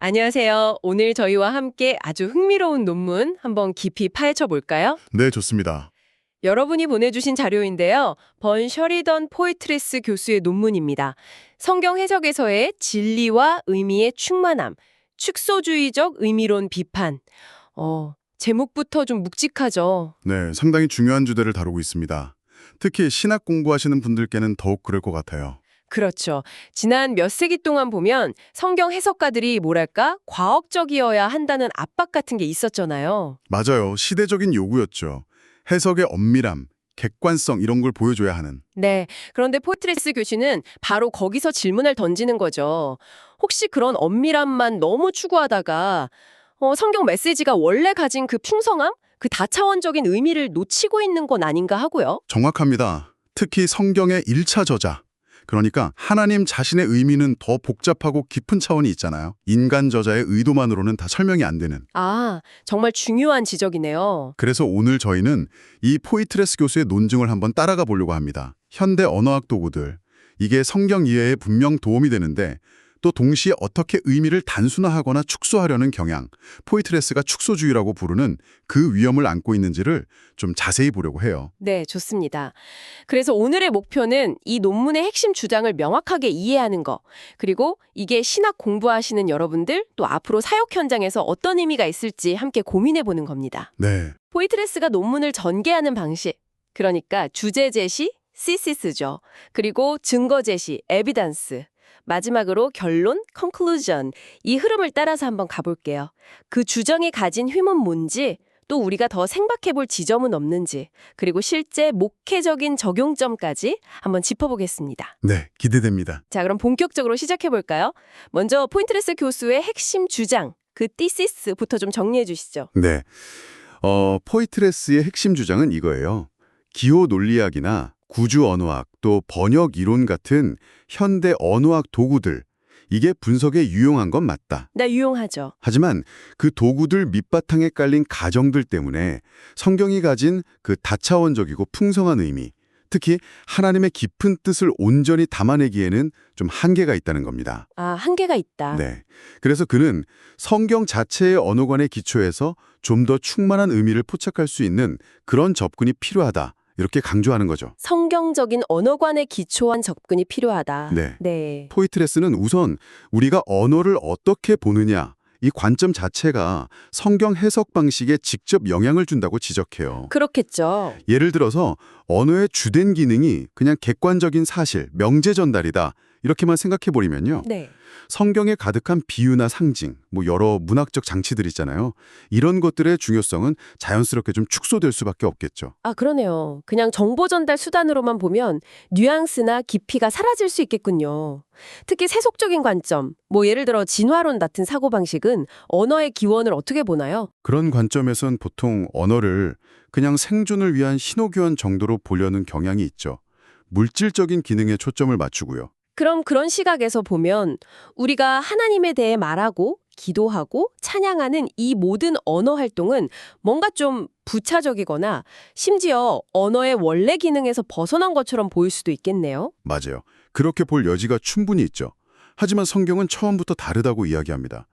안녕하세요. 오늘 저희와 함께 아주 흥미로운 논문 한번 깊이 파헤쳐 볼까요? 네, 좋습니다. 여러분이 보내주신 자료인데요. 번 셔리던 포이트레스 교수의 논문입니다. 성경 해석에서의 진리와 의미의 충만함, 축소주의적 의미론 비판. 제목부터 좀 묵직하죠. 네, 상당히 중요한 주제를 다루고 있습니다. 특히 신학 공부하시는 분들께는 더욱 그럴 것 같아요. 그렇죠. 지난 몇 세기 동안 보면 성경 해석가들이 뭐랄까 과학적이어야 한다는 압박 같은 게 있었잖아요. 맞아요. 시대적인 요구였죠. 해석의 엄밀함, 객관성 이런 걸 보여줘야 하는. 네. 그런데 포트레스 교수는 바로 거기서 질문을 던지는 거죠. 혹시 그런 엄밀함만 너무 추구하다가 성경 메시지가 원래 가진 그 풍성함? 그 다차원적인 의미를 놓치고 있는 건 아닌가 하고요. 정확합니다. 특히 성경의 1차 저자. 그러니까 하나님 자신의 의미는 더 복잡하고 깊은 차원이 있잖아요. 인간 저자의 의도만으로는 다 설명이 안 되는. 아, 정말 중요한 지적이네요. 그래서 오늘 저희는 이 포이트레스 교수의 논증을 한번 따라가 보려고 합니다. 현대 언어학 도구들, 이게 성경 이해에 분명 도움이 되는데 또 동시에 어떻게 의미를 단순화하거나 축소하려는 경향, 포이트레스가 축소주의라고 부르는 그 위험을 안고 있는지를 좀 자세히 보려고 해요. 네, 좋습니다. 그래서 오늘의 목표는 이 논문의 핵심 주장을 명확하게 이해하는 거, 그리고 이게 신학 공부하시는 여러분들, 또 앞으로 사역 현장에서 어떤 의미가 있을지 함께 고민해 보는 겁니다. 네, 포이트레스가 논문을 전개하는 방식, 그러니까 주제 제시, 시시스죠. 그리고 증거 제시, 에비던스. 마지막으로 결론, conclusion. 이 흐름을 따라서 한번 가볼게요. 그 주장이 가진 힘은 뭔지, 또 우리가 더 생각해 볼 지점은 없는지, 그리고 실제 목회적인 적용점까지 한번 짚어보겠습니다. 네, 기대됩니다. 자, 그럼 본격적으로 시작해 볼까요? 먼저 포인트레스 교수의 핵심 주장, 그 thesis부터 좀 정리해 주시죠. 네, 포이트레스의 핵심 주장은 이거예요. 기호 논리학이나 구주 언어학, 또 번역 이론 같은 현대 언어학 도구들, 이게 분석에 유용한 건 맞다. 나 유용하죠. 하지만 그 도구들 밑바탕에 깔린 가정들 때문에 성경이 가진 그 다차원적이고 풍성한 의미, 특히 하나님의 깊은 뜻을 온전히 담아내기에는 좀 한계가 있다는 겁니다. 아, 한계가 있다. 네. 그래서 그는 성경 자체의 언어관에 기초해서 좀 더 충만한 의미를 포착할 수 있는 그런 접근이 필요하다. 이렇게 강조하는 거죠. 성경적인 언어관에 기초한 접근이 필요하다. 네. 네. 포이트레스는 우선 우리가 언어를 어떻게 보느냐, 이 관점 자체가 성경 해석 방식에 직접 영향을 준다고 지적해요. 그렇겠죠. 예를 들어서 언어의 주된 기능이 그냥 객관적인 사실, 명제 전달이다. 이렇게만 생각해버리면요. 네. 성경에 가득한 비유나 상징, 여러 문학적 장치들 있잖아요. 이런 것들의 중요성은 자연스럽게 좀 축소될 수밖에 없겠죠. 아, 그러네요. 그냥 정보 전달 수단으로만 보면 뉘앙스나 깊이가 사라질 수 있겠군요. 특히 세속적인 관점, 예를 들어 진화론 같은 사고방식은 언어의 기원을 어떻게 보나요? 그런 관점에선 보통 언어를 그냥 생존을 위한 신호교환 정도로 보려는 경향이 있죠. 물질적인 기능에 초점을 맞추고요. 그럼 그런 시각에서 보면 우리가 하나님에 대해 말하고 기도하고 찬양하는 이 모든 언어 활동은 뭔가 좀 부차적이거나 심지어 언어의 원래 기능에서 벗어난 것처럼 보일 수도 있겠네요. 맞아요. 그렇게 볼 여지가 충분히 있죠. 하지만 성경은 처음부터 다르다고 이야기합니다.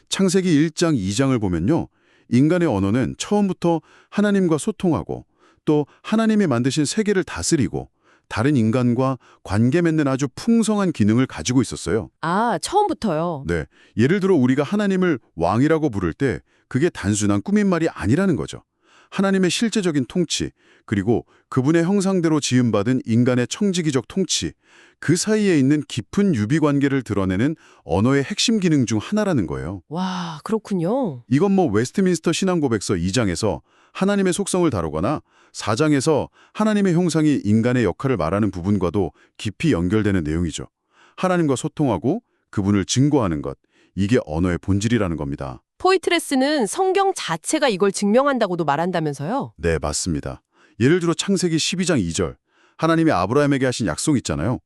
창세기 1장, 2장을 보면요. 인간의 언어는 처음부터 하나님과 소통하고 또 하나님이 만드신 세계를 다스리고 다른 인간과 관계 맺는 아주 풍성한 기능을 가지고 있었어요. 아, 처음부터요. 네, 예를 들어 우리가 하나님을 왕이라고 부를 때 그게 단순한 꾸민말이 아니라는 거죠. 하나님의 실제적인 통치, 그리고 그분의 형상대로 지음받은 인간의 청지기적 통치, 그 사이에 있는 깊은 유비관계를 드러내는 언어의 핵심 기능 중 하나라는 거예요. 와, 그렇군요. 이건 웨스트민스터 신앙고백서 2장에서 하나님의 속성을 다루거나 4장에서 하나님의 형상이 인간의 역할을 말하는 부분과도 깊이 연결되는 내용이죠. 하나님과 소통하고 그분을 증거하는 것, 이게 언어의 본질이라는 겁니다. 포이트레스는 성경 자체가 이걸 증명한다고도 말한다면서요? 네, 맞습니다. 예를 들어 창세기 12장 2절, 하나님이 아브라함에게 하신 약속 있잖아요.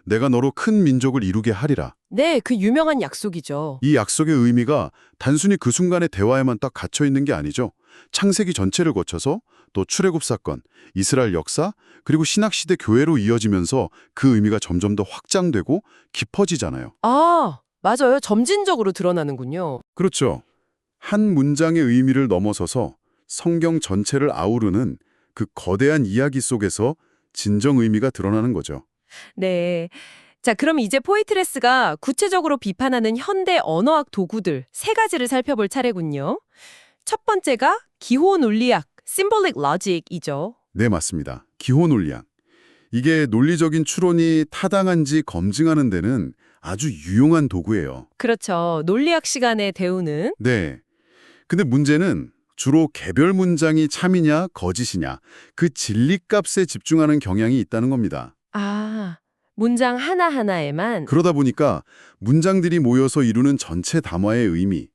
내가 너로 큰 민족을 이루게 하리라. 네, 그 유명한 약속이죠. 이 약속의 의미가 단순히 그 순간의 대화에만 딱 갇혀 있는 게 아니죠. 창세기 전체를 거쳐서 또 출애굽 사건, 이스라엘 역사, 그리고 신학시대 교회로 이어지면서 그 의미가 점점 더 확장되고 깊어지잖아요. 아, 맞아요. 점진적으로 드러나는군요. 그렇죠. 한 문장의 의미를 넘어서서 성경 전체를 아우르는 그 거대한 이야기 속에서 진정 의미가 드러나는 거죠. 네. 자, 그럼 이제 포이트레스가 구체적으로 비판하는 현대 언어학 도구들 세 가지를 살펴볼 차례군요. 첫 번째가 기호 논리학, symbolic logic이죠. 네, 맞습니다. 기호 논리학. 이게 논리적인 추론이 타당한지 검증하는 데는 아주 유용한 도구예요. 그렇죠. 논리학 시간에 배우는. 네. 근데 문제는 주로 개별 문장이 참이냐 거짓이냐 그 진리값에 집중하는 경향이 있다는 겁니다. 아, 문장 하나하나에만. 그러다 보니까 문장들이 모여서 이루는 전체 담화의 의미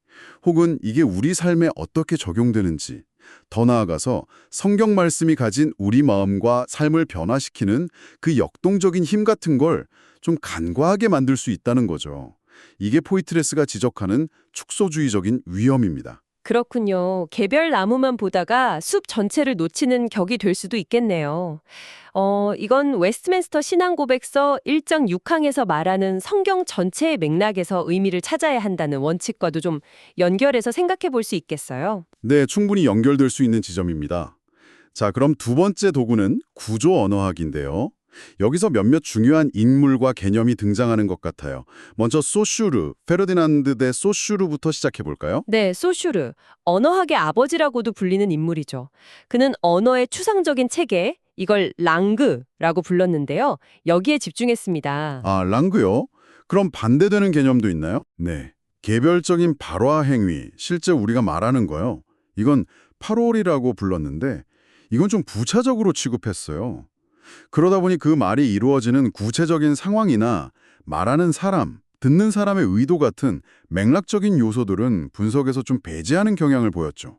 혹은 이게 우리 삶에 어떻게 적용되는지 더 나아가서 성경 말씀이 가진 우리 마음과 삶을 변화시키는 그 역동적인 힘 같은 걸 좀 간과하게 만들 수 있다는 거죠. 이게 포이트레스가 지적하는 축소주의적인 위험입니다. 그렇군요. 개별 나무만 보다가 숲 전체를 놓치는 격이 될 수도 있겠네요. 이건 웨스트민스터 신앙고백서 1장 6항에서 말하는 성경 전체의 맥락에서 의미를 찾아야 한다는 원칙과도 좀 연결해서 생각해 볼 수 있겠어요. 네, 충분히 연결될 수 있는 지점입니다. 자, 그럼 두 번째 도구는 구조 언어학인데요. 여기서 몇몇 중요한 인물과 개념이 등장하는 것 같아요. 먼저 소슈르, 페르디난드 대 소슈르부터 시작해 볼까요? 네, 소슈르. 언어학의 아버지라고도 불리는 인물이죠. 그는 언어의 추상적인 체계, 이걸 랑그라고 불렀는데요. 여기에 집중했습니다. 아, 랑그요? 그럼 반대되는 개념도 있나요? 네. 개별적인 발화 행위, 실제 우리가 말하는 거요. 이건 파롤이라고 불렀는데 이건 좀 부차적으로 취급했어요. 그러다 보니 그 말이 이루어지는 구체적인 상황이나 말하는 사람, 듣는 사람의 의도 같은 맥락적인 요소들은 분석에서 좀 배제하는 경향을 보였죠.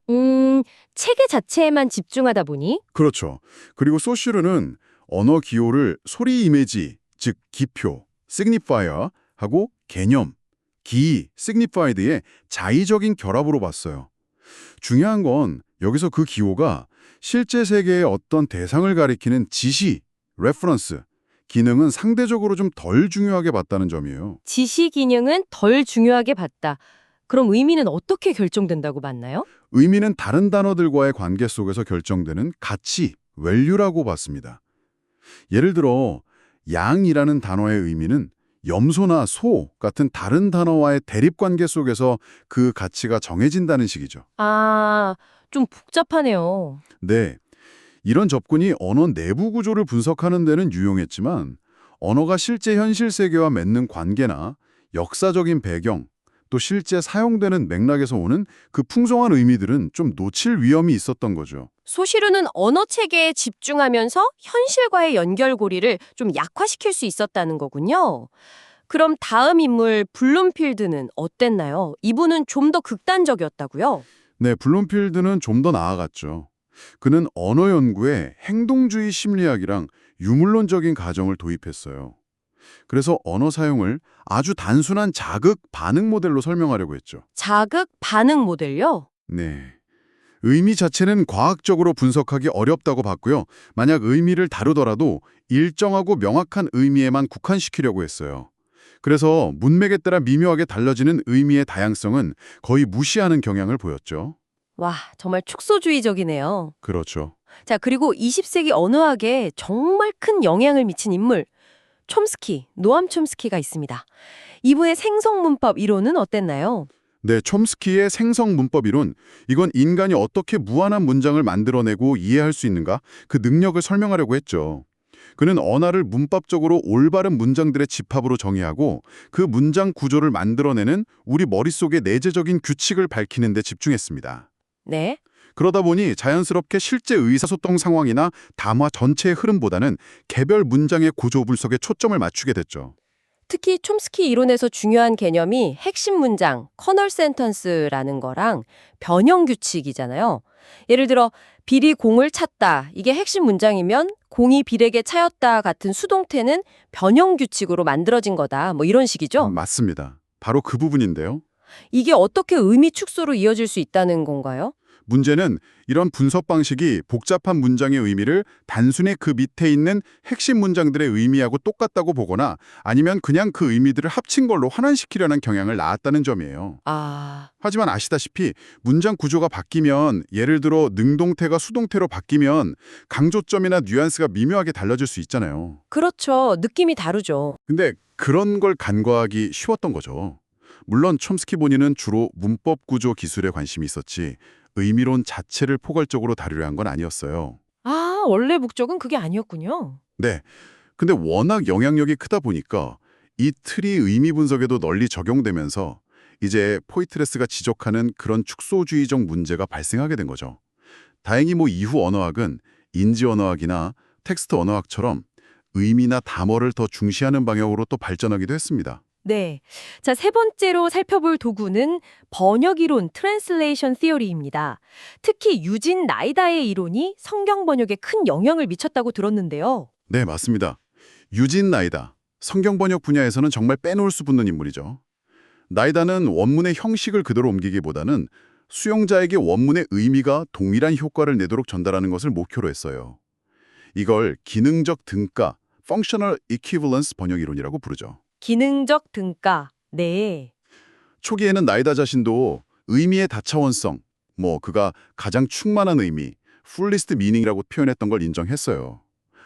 체계 자체에만 집중하다 보니 그렇죠. 그리고 소슈르는 언어 기호를 소리 이미지, 즉 기표, 시그니파이어 하고 개념, 기, signified의 자의적인 결합으로 봤어요. 중요한 건 여기서 그 기호가 실제 세계의 어떤 대상을 가리키는 지시, reference, 기능은 상대적으로 좀 덜 중요하게 봤다는 점이에요. 지시 기능은 덜 중요하게 봤다. 그럼 의미는 어떻게 결정된다고 봤나요? 의미는 다른 단어들과의 관계 속에서 결정되는 가치, value라고 봤습니다. 예를 들어 양이라는 단어의 의미는 염소나 소 같은 다른 단어와의 대립관계 속에서 그 가치가 정해진다는 식이죠. 아, 좀 복잡하네요. 네, 이런 접근이 언어 내부 구조를 분석하는 데는 유용했지만 언어가 실제 현실 세계와 맺는 관계나 역사적인 배경, 또 실제 사용되는 맥락에서 오는 그 풍성한 의미들은 좀 놓칠 위험이 있었던 거죠. 소시르는 언어 체계에 집중하면서 현실과의 연결고리를 좀 약화시킬 수 있었다는 거군요. 그럼 다음 인물 블룸필드는 어땠나요? 이분은 좀 더 극단적이었다고요? 네, 블룸필드는 좀 더 나아갔죠. 그는 언어 연구에 행동주의 심리학이랑 유물론적인 가정을 도입했어요. 그래서 언어 사용을 아주 단순한 자극, 반응 모델로 설명하려고 했죠. 자극 반응 모델요? 네. 의미 자체는 과학적으로 분석하기 어렵다고 봤고요. 만약 의미를 다루더라도 일정하고 명확한 의미에만 국한시키려고 했어요. 그래서 문맥에 따라 미묘하게 달라지는 의미의 다양성은 거의 무시하는 경향을 보였죠. 와, 정말 축소주의적이네요. 그렇죠. 자, 그리고 20세기 언어학에 정말 큰 영향을 미친 인물, 촘스키, 노암 촘스키가 있습니다. 이분의 생성문법 이론은 어땠나요? 네, 촘스키의 생성 문법 이론, 이건 인간이 어떻게 무한한 문장을 만들어내고 이해할 수 있는가, 그 능력을 설명하려고 했죠. 그는 언어를 문법적으로 올바른 문장들의 집합으로 정의하고 그 문장 구조를 만들어내는 우리 머릿속의 내재적인 규칙을 밝히는 데 집중했습니다. 네. 그러다 보니 자연스럽게 실제 의사소통 상황이나 담화 전체의 흐름보다는 개별 문장의 구조 분석에 초점을 맞추게 됐죠. 특히 촘스키 이론에서 중요한 개념이 핵심 문장, 커널 센턴스라는 거랑 변형 규칙이잖아요. 예를 들어 빌이 공을 찼다. 이게 핵심 문장이면 공이 빌에게 차였다 같은 수동태는 변형 규칙으로 만들어진 거다. 뭐 이런 식이죠. 맞습니다. 바로 그 부분인데요. 이게 어떻게 의미 축소로 이어질 수 있다는 건가요? 문제는 이런 분석 방식이 복잡한 문장의 의미를 단순히 그 밑에 있는 핵심 문장들의 의미하고 똑같다고 보거나 아니면 그냥 그 의미들을 합친 걸로 환원시키려는 경향을 낳았다는 점이에요. 아, 하지만 아시다시피 문장 구조가 바뀌면, 예를 들어 능동태가 수동태로 바뀌면 강조점이나 뉘앙스가 미묘하게 달라질 수 있잖아요. 그렇죠. 느낌이 다르죠. 근데 그런 걸 간과하기 쉬웠던 거죠. 물론 촘스키 본인은 주로 문법 구조 기술에 관심이 있었지 의미론 자체를 포괄적으로 다루려 한 건 아니었어요. 아, 원래 목적은 그게 아니었군요. 네. 근데 워낙 영향력이 크다 보니까 이 틀이 의미 분석에도 널리 적용되면서 이제 포이트레스가 지적하는 그런 축소주의적 문제가 발생하게 된 거죠. 다행히 이후 언어학은 인지 언어학이나 텍스트 언어학처럼 의미나 담어를 더 중시하는 방향으로 또 발전하기도 했습니다. 네. 자, 세 번째로 살펴볼 도구는 번역이론, 트랜슬레이션 시어리입니다. 특히 유진 나이다의 이론이 성경 번역에 큰 영향을 미쳤다고 들었는데요. 네, 맞습니다. 유진 나이다. 성경 번역 분야에서는 정말 빼놓을 수 없는 인물이죠. 나이다는 원문의 형식을 그대로 옮기기보다는 수용자에게 원문의 의미가 동일한 효과를 내도록 전달하는 것을 목표로 했어요. 이걸 기능적 등가, functional equivalence 번역 이론이라고 부르죠. 기능적 등가. 네. 초기에는 나이다 자신도 의미의 다차원성, 그가 가장 충만한 의미, fullest meaning이라고 표현했던 걸 인정했어요.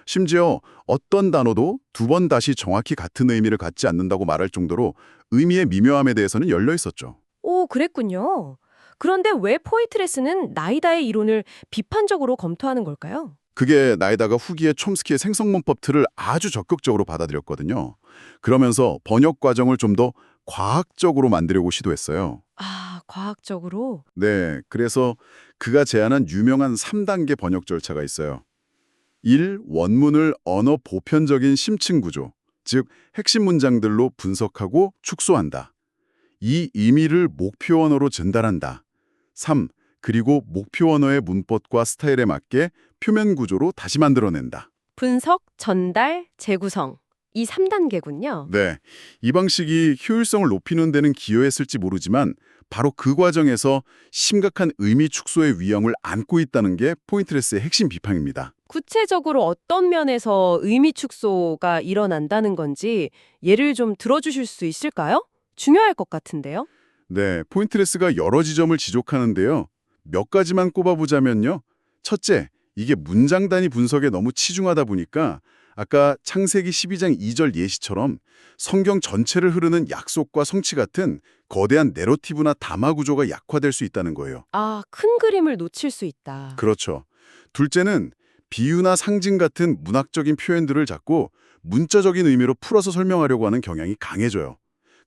심지어 어떤 단어도 두 번 다시 정확히 같은 의미를 갖지 않는다고 말할 정도로 의미의 미묘함에 대해서는 열려 있었죠. 오, 그랬군요. 그런데 왜 포이트레스는 나이다의 이론을 비판적으로 검토하는 걸까요? 그게 나이다가 후기에 촘스키의 생성문법 틀을 아주 적극적으로 받아들였거든요. 그러면서 번역 과정을 좀 더 과학적으로 만들려고 시도했어요. 아, 과학적으로? 네, 그래서 그가 제안한 유명한 3단계 번역 절차가 있어요. 1. 원문을 언어 보편적인 심층 구조, 즉 핵심 문장들로 분석하고 축소한다. 2. 의미를 목표 언어로 전달한다. 3. 그리고 목표 언어의 문법과 스타일에 맞게 표면 구조로 다시 만들어낸다. 분석, 전달, 재구성. 이 3단계군요. 네, 이 방식이 효율성을 높이는 데는 기여했을지 모르지만 바로 그 과정에서 심각한 의미 축소의 위험을 안고 있다는 게 포인트레스의 핵심 비판입니다. 구체적으로 어떤 면에서 의미 축소가 일어난다는 건지 예를 좀 들어주실 수 있을까요? 중요할 것 같은데요. 네, 포인트레스가 여러 지점을 지적하는데요. 몇 가지만 꼽아보자면요. 첫째, 이게 문장 단위 분석에 너무 치중하다 보니까 아까 창세기 12장 2절 예시처럼 성경 전체를 흐르는 약속과 성취 같은 거대한 내러티브나 담화 구조가 약화될 수 있다는 거예요. 아, 큰 그림을 놓칠 수 있다. 그렇죠. 둘째는 비유나 상징 같은 문학적인 표현들을 자꾸 문자적인 의미로 풀어서 설명하려고 하는 경향이 강해져요.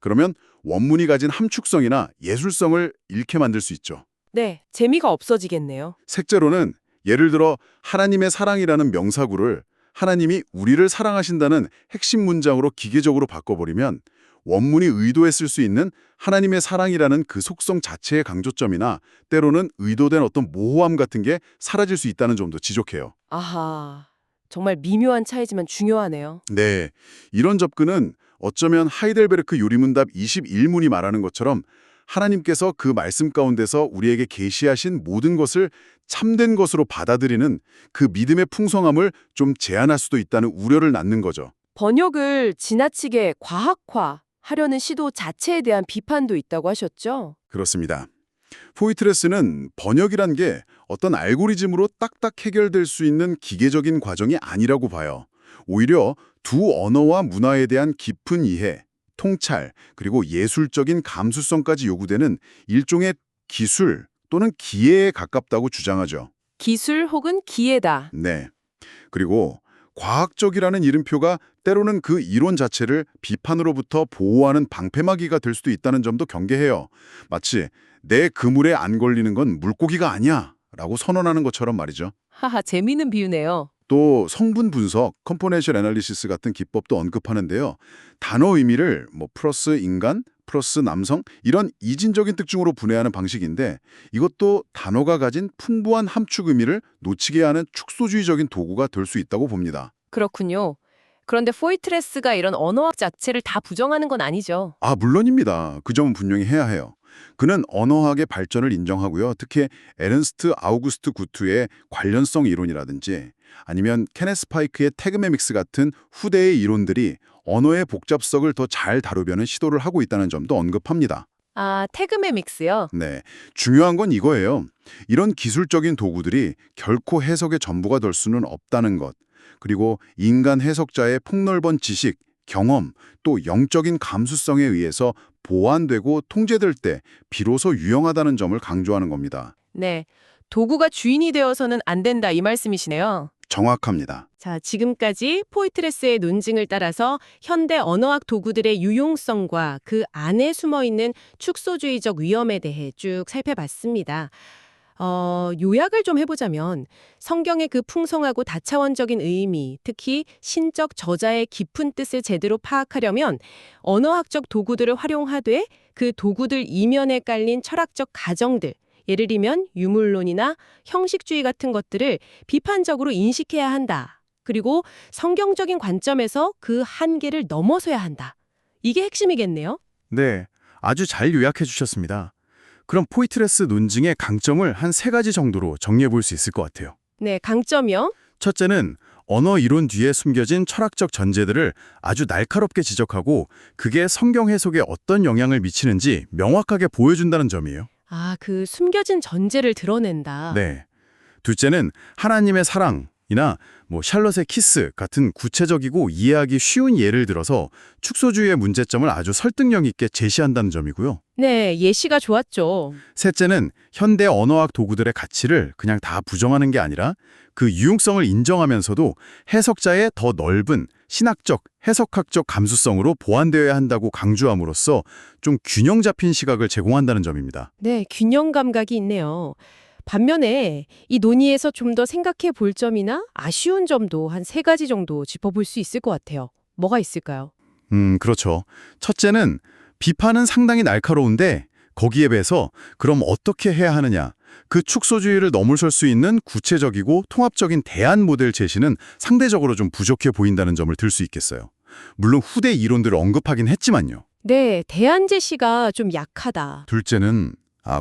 그러면 원문이 가진 함축성이나 예술성을 잃게 만들 수 있죠. 네, 재미가 없어지겠네요. 셋째로는 예를 들어 하나님의 사랑이라는 명사구를 하나님이 우리를 사랑하신다는 핵심 문장으로 기계적으로 바꿔버리면 원문이 의도했을 수 있는 하나님의 사랑이라는 그 속성 자체의 강조점이나 때로는 의도된 어떤 모호함 같은 게 사라질 수 있다는 점도 지적해요. 아하, 정말 미묘한 차이지만 중요하네요. 네, 이런 접근은 어쩌면 하이델베르크 요리문답 21문이 말하는 것처럼 하나님께서 그 말씀 가운데서 우리에게 계시하신 모든 것을 참된 것으로 받아들이는 그 믿음의 풍성함을 좀 제한할 수도 있다는 우려를 낳는 거죠. 번역을 지나치게 과학화하려는 시도 자체에 대한 비판도 있다고 하셨죠? 그렇습니다. 포이트레스는 번역이란 게 어떤 알고리즘으로 딱딱 해결될 수 있는 기계적인 과정이 아니라고 봐요. 오히려 두 언어와 문화에 대한 깊은 이해, 통찰, 그리고 예술적인 감수성까지 요구되는 일종의 기술 또는 기회에 가깝다고 주장하죠. 기술 혹은 기회다. 네. 그리고 과학적이라는 이름표가 때로는 그 이론 자체를 비판으로부터 보호하는 방패막이가 될 수도 있다는 점도 경계해요. 마치 내 그물에 안 걸리는 건 물고기가 아니야 라고 선언하는 것처럼 말이죠. 하하, 재미있는 비유네요. 또 성분 분석, 컴포네이션 애널리시스 같은 기법도 언급하는데요. 단어 의미를 플러스 인간, 플러스 남성 이런 이진적인 특징으로 분해하는 방식인데 이것도 단어가 가진 풍부한 함축 의미를 놓치게 하는 축소주의적인 도구가 될 수 있다고 봅니다. 그렇군요. 그런데 포이트레스가 이런 언어학 자체를 다 부정하는 건 아니죠. 물론입니다. 그 점은 분명히 해야 해요. 그는 언어학의 발전을 인정하고요. 특히 에른스트 아우구스트 구트의 관련성 이론이라든지 아니면 케네스 파이크의 태그메믹스 같은 후대의 이론들이 언어의 복잡성을 더 잘 다루려는 시도를 하고 있다는 점도 언급합니다. 아, 태그메믹스요? 네, 중요한 건 이거예요. 이런 기술적인 도구들이 결코 해석의 전부가 될 수는 없다는 것. 그리고 인간 해석자의 폭넓은 지식, 경험, 또 영적인 감수성에 의해서 보완되고 통제될 때 비로소 유용하다는 점을 강조하는 겁니다. 네. 도구가 주인이 되어서는 안 된다 이 말씀이시네요. 정확합니다. 자, 지금까지 포이트레스의 논증을 따라서 현대 언어학 도구들의 유용성과 그 안에 숨어있는 축소주의적 위험에 대해 쭉 살펴봤습니다. 요약을 좀 해보자면 성경의 그 풍성하고 다차원적인 의미, 특히 신적 저자의 깊은 뜻을 제대로 파악하려면 언어학적 도구들을 활용하되 그 도구들 이면에 깔린 철학적 가정들, 예를 들면 유물론이나 형식주의 같은 것들을 비판적으로 인식해야 한다. 그리고 성경적인 관점에서 그 한계를 넘어서야 한다. 이게 핵심이겠네요. 네, 아주 잘 요약해 주셨습니다. 그럼 포이트레스 논증의 강점을 한 3가지 정도로 정리해 볼 수 있을 것 같아요. 네, 강점이요. 첫째는 언어 이론 뒤에 숨겨진 철학적 전제들을 아주 날카롭게 지적하고 그게 성경 해석에 어떤 영향을 미치는지 명확하게 보여준다는 점이에요. 아, 그 숨겨진 전제를 드러낸다. 네. 둘째는 하나님의 사랑이나 샬롯의 키스 같은 구체적이고 이해하기 쉬운 예를 들어서 축소주의의 문제점을 아주 설득력 있게 제시한다는 점이고요. 네, 예시가 좋았죠. 셋째는 현대 언어학 도구들의 가치를 그냥 다 부정하는 게 아니라 그 유용성을 인정하면서도 해석자의 더 넓은 신학적, 해석학적 감수성으로 보완되어야 한다고 강조함으로써 좀 균형 잡힌 시각을 제공한다는 점입니다. 네, 균형 감각이 있네요. 반면에 이 논의에서 좀 더 생각해 볼 점이나 아쉬운 점도 한 3가지 정도 짚어볼 수 있을 것 같아요. 뭐가 있을까요? 그렇죠. 첫째는 비판은 상당히 날카로운데 거기에 비해서 그럼 어떻게 해야 하느냐. 그 축소주의를 넘어설 수 있는 구체적이고 통합적인 대안 모델 제시는 상대적으로 좀 부족해 보인다는 점을 들 수 있겠어요. 물론 후대 이론들을 언급하긴 했지만요. 네, 대안 제시가 좀 약하다. 둘째는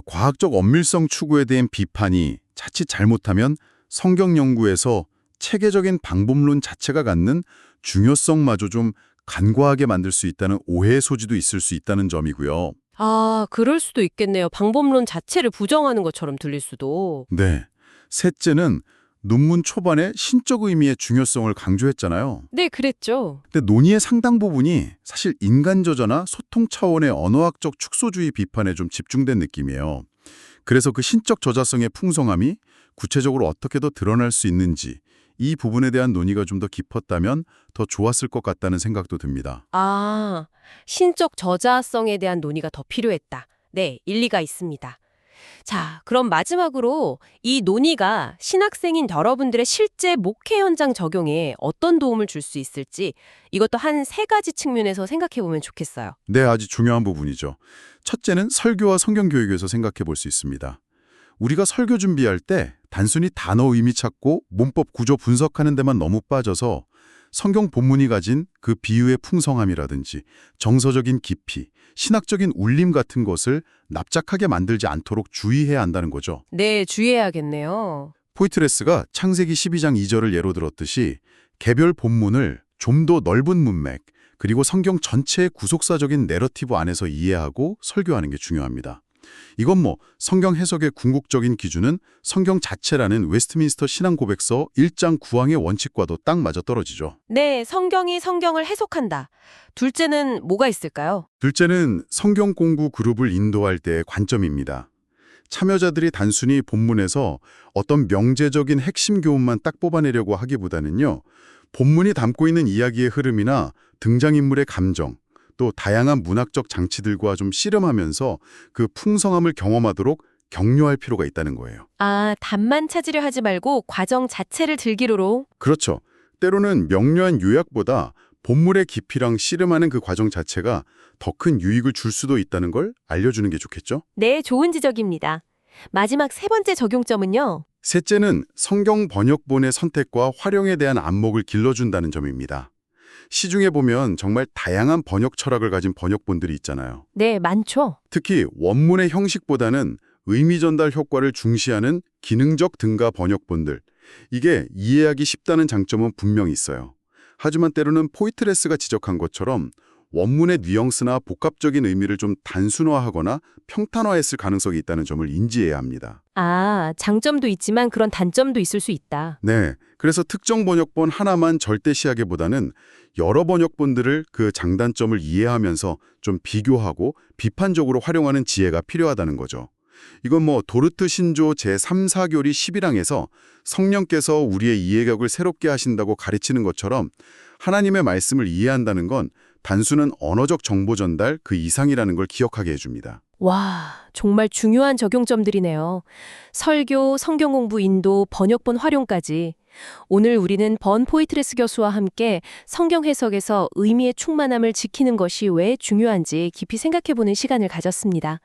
과학적 엄밀성 추구에 대한 비판이 자칫 잘못하면 성경 연구에서 체계적인 방법론 자체가 갖는 중요성마저 좀 간과하게 만들 수 있다는 오해의 소지도 있을 수 있다는 점이고요. 아, 그럴 수도 있겠네요. 방법론 자체를 부정하는 것처럼 들릴 수도. 네. 셋째는 논문 초반에 신적 의미의 중요성을 강조했잖아요. 네, 그랬죠. 근데 논의의 상당 부분이 사실 인간 저자나 소통 차원의 언어학적 축소주의 비판에 좀 집중된 느낌이에요. 그래서 그 신적 저자성의 풍성함이 구체적으로 어떻게 더 드러날 수 있는지 이 부분에 대한 논의가 좀 더 깊었다면 더 좋았을 것 같다는 생각도 듭니다. 아, 신적 저자성에 대한 논의가 더 필요했다. 네, 일리가 있습니다. 자, 그럼 마지막으로 이 논의가 신학생인 여러분들의 실제 목회 현장 적용에 어떤 도움을 줄 수 있을지 이것도 한 3가지 측면에서 생각해 보면 좋겠어요. 네, 아주 중요한 부분이죠. 첫째는 설교와 성경교육에서 생각해 볼 수 있습니다. 우리가 설교 준비할 때 단순히 단어 의미 찾고 문법 구조 분석하는 데만 너무 빠져서 성경 본문이 가진 그 비유의 풍성함이라든지 정서적인 깊이, 신학적인 울림 같은 것을 납작하게 만들지 않도록 주의해야 한다는 거죠. 네, 주의해야겠네요. 포이트레스가 창세기 12장 2절을 예로 들었듯이 개별 본문을 좀 더 넓은 문맥, 그리고 성경 전체의 구속사적인 내러티브 안에서 이해하고 설교하는 게 중요합니다. 이건 성경 해석의 궁극적인 기준은 성경 자체라는 웨스트민스터 신앙고백서 1장 9항의 원칙과도 딱 맞아떨어지죠. 네, 성경이 성경을 해석한다. 둘째는 뭐가 있을까요? 둘째는 성경 공부 그룹을 인도할 때의 관점입니다. 참여자들이 단순히 본문에서 어떤 명제적인 핵심 교훈만 딱 뽑아내려고 하기보다는요, 본문이 담고 있는 이야기의 흐름이나 등장인물의 감정, 또 다양한 문학적 장치들과 좀 씨름하면서 그 풍성함을 경험하도록 격려할 필요가 있다는 거예요. 아, 답만 찾으려 하지 말고 과정 자체를 즐기로로. 그렇죠. 때로는 명료한 요약보다 본물의 깊이랑 씨름하는 그 과정 자체가 더 큰 유익을 줄 수도 있다는 걸 알려주는 게 좋겠죠? 네, 좋은 지적입니다. 마지막 3번째 적용점은요. 셋째는 성경 번역본의 선택과 활용에 대한 안목을 길러준다는 점입니다. 시중에 보면 정말 다양한 번역 철학을 가진 번역본들이 있잖아요. 네, 많죠. 특히 원문의 형식보다는 의미 전달 효과를 중시하는 기능적 등가 번역본들. 이게 이해하기 쉽다는 장점은 분명히 있어요. 하지만 때로는 포이트레스가 지적한 것처럼 원문의 뉘앙스나 복합적인 의미를 좀 단순화하거나 평탄화했을 가능성이 있다는 점을 인지해야 합니다. 아, 장점도 있지만 그런 단점도 있을 수 있다. 네, 그래서 특정 번역본 하나만 절대시하기보다는 여러 번역본들을 그 장단점을 이해하면서 좀 비교하고 비판적으로 활용하는 지혜가 필요하다는 거죠. 이건 뭐 도르트 신조 제3, 4교리 11항에서 성령께서 우리의 이해력을 새롭게 하신다고 가르치는 것처럼 하나님의 말씀을 이해한다는 건 단순한 언어적 정보 전달 그 이상이라는 걸 기억하게 해줍니다. 와, 정말 중요한 적용점들이네요. 설교, 성경 공부 인도, 번역본 활용까지. 오늘 우리는 번 포이트레스 교수와 함께 성경 해석에서 의미의 충만함을 지키는 것이 왜 중요한지 깊이 생각해보는 시간을 가졌습니다.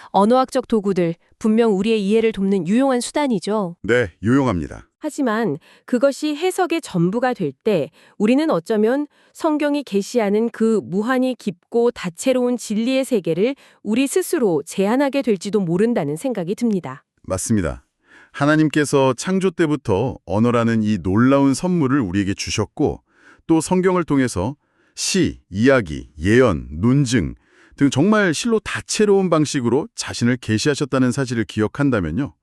언어학적 도구들, 분명 우리의 이해를 돕는 유용한 수단이죠. 네, 유용합니다. 하지만 그것이 해석의 전부가 될 때 우리는 어쩌면 성경이 계시하는 그 무한히 깊고 다채로운 진리의 세계를 우리 스스로 제한하게 될지도 모른다는 생각이 듭니다. 맞습니다. 하나님께서 창조 때부터 언어라는 이 놀라운 선물을 우리에게 주셨고 또 성경을 통해서 시, 이야기, 예언, 논증 등 정말 실로 다채로운 방식으로 자신을 계시하셨다는 사실을 기억한다면요.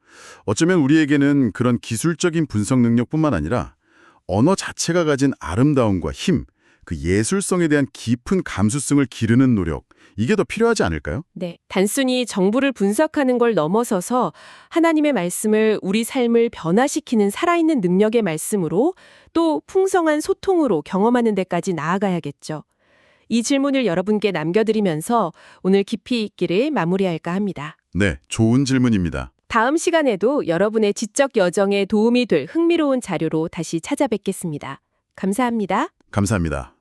어쩌면 우리에게는 그런 기술적인 분석 능력뿐만 아니라 언어 자체가 가진 아름다움과 힘, 그 예술성에 대한 깊은 감수성을 기르는 노력, 이게 더 필요하지 않을까요? 네, 단순히 정보를 분석하는 걸 넘어서서 하나님의 말씀을 우리 삶을 변화시키는 살아있는 능력의 말씀으로 또 풍성한 소통으로 경험하는 데까지 나아가야겠죠. 이 질문을 여러분께 남겨드리면서 오늘 깊이 있기를 마무리할까 합니다. 네, 좋은 질문입니다. 다음 시간에도 여러분의 지적 여정에 도움이 될 흥미로운 자료로 다시 찾아뵙겠습니다. 감사합니다. 감사합니다.